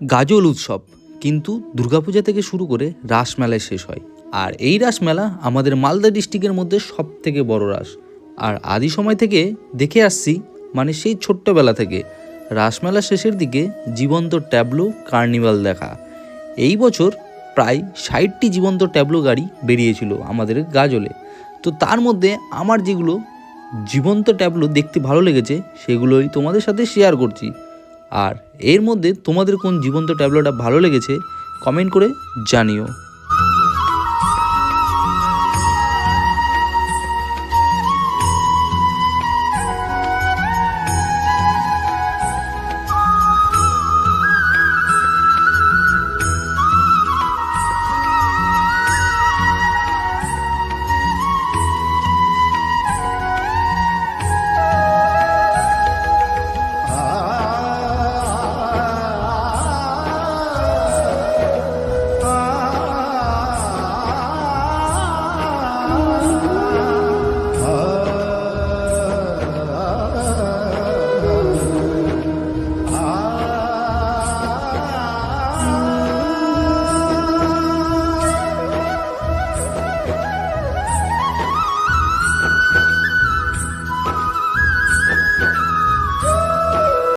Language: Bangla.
গাজল উৎসব কিন্তু দুর্গাপূজা থেকে শুরু করে রাসমেলায় শেষ হয়। আর এই রাসমেলা আমাদের মালদা ডিস্ট্রিক্টের মধ্যে সব থেকে বড় রাস। আর আদি সময় থেকে দেখে আসছি, মানে সেই ছোট্টবেলা থেকে রাসমেলা শেষের দিকে জীবন্ত ট্যাবলো কার্নিভাল দেখা। এই বছর প্রায় 60টি জীবন্ত ট্যাবলো গাড়ি বেরিয়েছিল আমাদের গাজলে। তো তার মধ্যে আমার যেগুলো জীবন্ত ট্যাবলো দেখতে ভালো লেগেছে সেগুলোই তোমাদের সাথে শেয়ার করছি। আর এর মধ্যে তোমাদের কোন জীবন্ত ট্যাবলোটা ভালো লেগেছে কমেন্ট করে জানিও।